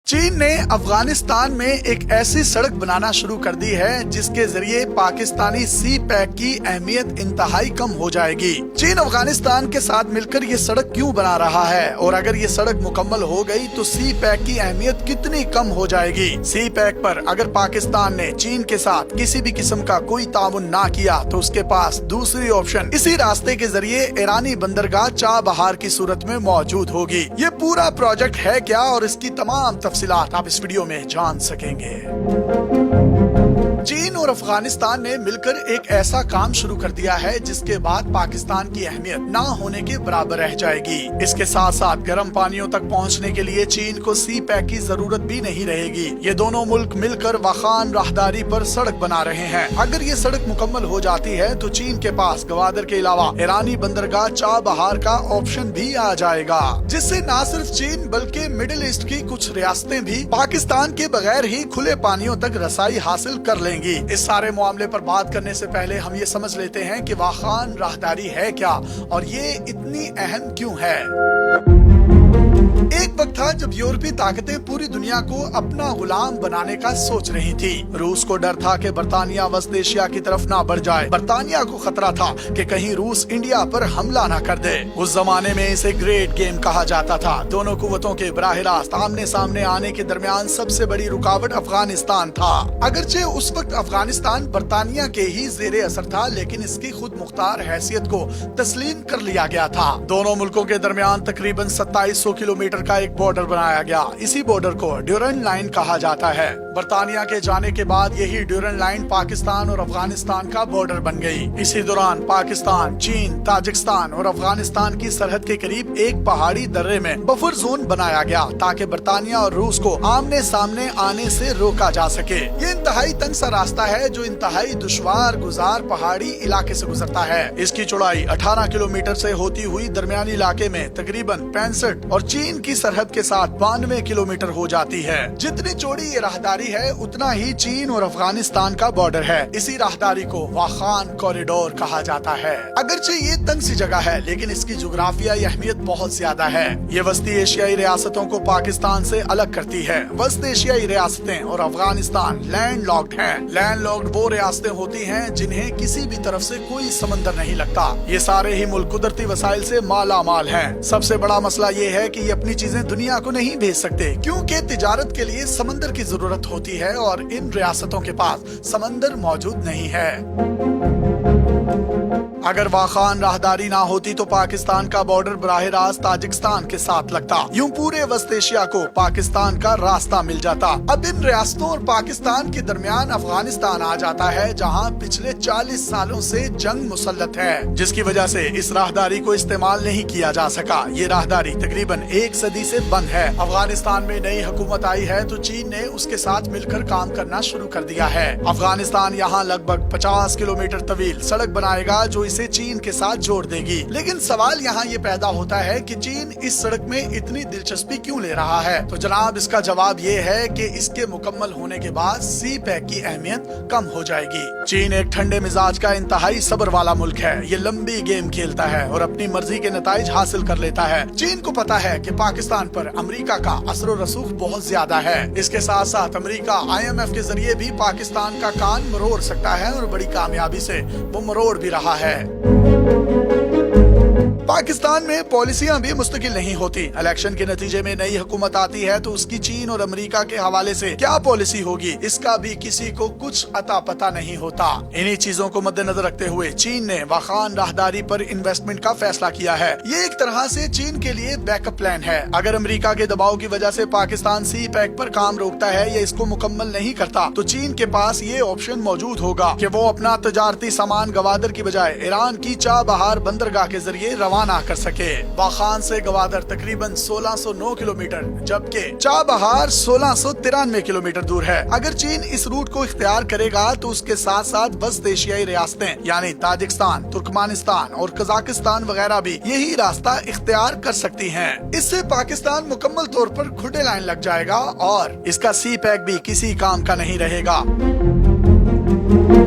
چین نے افغانستان میں ایک ایسی سڑک بنانا شروع کر دی ہے جس کے ذریعے پاکستانی سی پیک کی اہمیت انتہائی کم ہو جائے گی۔ چین افغانستان کے ساتھ مل کر یہ سڑک کیوں بنا رہا ہے اور اگر یہ سڑک مکمل ہو گئی تو سی پیک کی اہمیت کتنی کم ہو جائے گی۔ سی پیک پر اگر پاکستان نے چین کے ساتھ کسی بھی قسم کا کوئی تعاون نہ کیا تو اس کے پاس دوسری آپشن اسی راستے کے ذریعے ایرانی بندرگاہ چابہار کی صورت میں موجود ہوگی۔ یہ پورا پروجیکٹ ہے کیا اور اس کی تمام تفصیلات آپ اس ویڈیو میں جان سکیں گے۔ چین اور افغانستان نے مل کر ایک ایسا کام شروع کر دیا ہے جس کے بعد پاکستان کی اہمیت نہ ہونے کے برابر رہ جائے گی۔ اس کے ساتھ ساتھ گرم پانیوں تک پہنچنے کے لیے چین کو سی پیک کی ضرورت بھی نہیں رہے گی۔ یہ دونوں ملک مل کر واخان راہداری پر سڑک بنا رہے ہیں۔ اگر یہ سڑک مکمل ہو جاتی ہے تو چین کے پاس گوادر کے علاوہ ایرانی بندرگاہ چابہار کا آپشن بھی آ جائے گا، جس سے نہ صرف چین بلکہ مڈل ایسٹ کی کچھ ریاستیں بھی پاکستان کے بغیر ہی کھلے پانیوں تک رسائی حاصل کر لیں گی۔ اس سارے معاملے پر بات کرنے سے پہلے ہم یہ سمجھ لیتے ہیں کہ واخان راہداری ہے کیا اور یہ اتنی اہم کیوں ہے۔ ایک وقت تھا جب یورپی طاقتیں پوری دنیا کو اپنا غلام بنانے کا سوچ رہی تھی۔ روس کو ڈر تھا کہ برطانیہ وسط ایشیا کی طرف نہ بڑھ جائے۔ برطانیہ کو خطرہ تھا کہ کہیں روس انڈیا پر حملہ نہ کر دے۔ اس زمانے میں اسے گریٹ گیم کہا جاتا تھا۔ دونوں قوتوں کے براہ راست آمنے سامنے آنے کے درمیان سب سے بڑی رکاوٹ افغانستان تھا۔ اگرچہ اس وقت افغانستان برطانیہ کے ہی زیر اثر تھا لیکن اس کی خود مختار حیثیت کو تسلیم کر لیا گیا تھا۔ دونوں ملکوں کے درمیان تقریباً 2700 کلومیٹر کا ایک بارڈر بنایا گیا۔ اسی بارڈر کو ڈیورنڈ لائن کہا جاتا ہے۔ برطانیہ کے جانے کے بعد یہی ڈیورنڈ لائن پاکستان اور افغانستان کا بارڈر بن گئی۔ اسی دوران پاکستان، چین، تاجکستان اور افغانستان کی سرحد کے قریب ایک پہاڑی درے میں بفر زون بنایا گیا تاکہ برطانیہ اور روس کو آمنے سامنے آنے سے روکا جا سکے۔ یہ انتہائی تنگ سا راستہ ہے جو انتہائی دشوار گزار پہاڑی علاقے سے گزرتا ہے۔ اس کی چوڑائی 18 کلومیٹر سے ہوتی ہوئی درمیانی علاقے میں تقریباً 65 اور چین کی سرحد کے ساتھ 92 کلومیٹر ہو جاتی ہے۔ جتنی چوڑی یہ راہداری ہے اتنا ہی چین اور افغانستان کا بارڈر ہے۔ اسی راہداری کو واخان کوریڈور کہا جاتا ہے۔ اگرچہ یہ تنگ سی جگہ ہے لیکن اس کی جغرافیائی اہمیت بہت زیادہ ہے۔ یہ وسطی ایشیائی ریاستوں کو پاکستان سے الگ کرتی ہے۔ وسط ایشیائی ریاستیں اور افغانستان لینڈ لاکڈ ہیں۔ لینڈ لاکڈ وہ ریاستیں ہوتی ہیں جنہیں کسی بھی طرف سے کوئی سمندر نہیں لگتا۔ یہ سارے ہی ملک قدرتی وسائل سے مالا مال ہیں۔ سب سے بڑا مسئلہ یہ ہے کہ یہ اپنی چیزیں دنیا کو نہیں بھیج سکتے کیونکہ تجارت کے لیے سمندر کی ضرورت ہوتی ہے اور ان ریاستوں کے پاس سمندر موجود نہیں ہے۔ اگر واخان راہداری نہ ہوتی تو پاکستان کا بارڈر براہ راست تاجکستان کے ساتھ لگتا۔ یوں پورے وسط ایشیا کو پاکستان کا راستہ مل جاتا۔ اب ان ریاستوں اور پاکستان کے درمیان افغانستان آ جاتا ہے جہاں پچھلے 40 سالوں سے جنگ مسلط ہے، جس کی وجہ سے اس راہداری کو استعمال نہیں کیا جا سکا۔ یہ راہداری تقریباً 1 صدی سے بند ہے۔ افغانستان میں نئی حکومت آئی ہے تو چین نے اس کے ساتھ مل کر کام کرنا شروع کر دیا ہے۔ افغانستان یہاں لگ بھگ 50 کلومیٹر طویل سڑک بنائے گا جو اسے چین کے ساتھ جوڑ دے گی۔ لیکن سوال یہاں یہ پیدا ہوتا ہے کہ چین اس سڑک میں اتنی دلچسپی کیوں لے رہا ہے؟ تو جناب اس کا جواب یہ ہے کہ اس کے مکمل ہونے کے بعد سی پیک کی اہمیت کم ہو جائے گی۔ چین ایک ٹھنڈے مزاج کا انتہائی صبر والا ملک ہے۔ یہ لمبی گیم کھیلتا ہے اور اپنی مرضی کے نتائج حاصل کر لیتا ہے۔ چین کو پتا ہے کہ پاکستان پر امریکہ کا اثر و رسوخ بہت زیادہ ہے۔ اس کے ساتھ ساتھ امریکہ IMF کے ذریعے بھی پاکستان کا کان مروڑ سکتا ہے اور بڑی کامیابی سے وہ مروڑ بھی رہا ہے۔ پاکستان میں پالیسیاں بھی مستقل نہیں ہوتی۔ الیکشن کے نتیجے میں نئی حکومت آتی ہے تو اس کی چین اور امریکہ کے حوالے سے کیا پالیسی ہوگی اس کا بھی کسی کو کچھ عطا پتہ نہیں ہوتا۔ انہی چیزوں کو مد نظر رکھتے ہوئے چین نے واخان راہداری پر انویسٹمنٹ کا فیصلہ کیا ہے۔ یہ ایک طرح سے چین کے لیے بیک اپ پلان ہے۔ اگر امریکہ کے دباؤ کی وجہ سے پاکستان سی پیک پر کام روکتا ہے یا اس کو مکمل نہیں کرتا تو چین کے پاس یہ آپشن موجود ہوگا کہ وہ اپنا تجارتی سامان گوادر کی بجائے ایران کی چابہار بندرگاہ کے ذریعے روانہ کر سکے۔ واخان سے گوادر تقریباً 1609 کلومیٹر جبکہ چابہار 1693 کلومیٹر دور ہے۔ اگر چین اس روٹ کو اختیار کرے گا تو اس کے ساتھ ساتھ وسط ایشیائی ریاستیں یعنی تاجکستان، ترکمانستان اور قزاقستان وغیرہ بھی یہی راستہ اختیار کر سکتی ہیں۔ اس سے پاکستان مکمل طور پر کھڈے لائن لگ جائے گا اور اس کا سی پیک بھی کسی کام کا نہیں رہے گا۔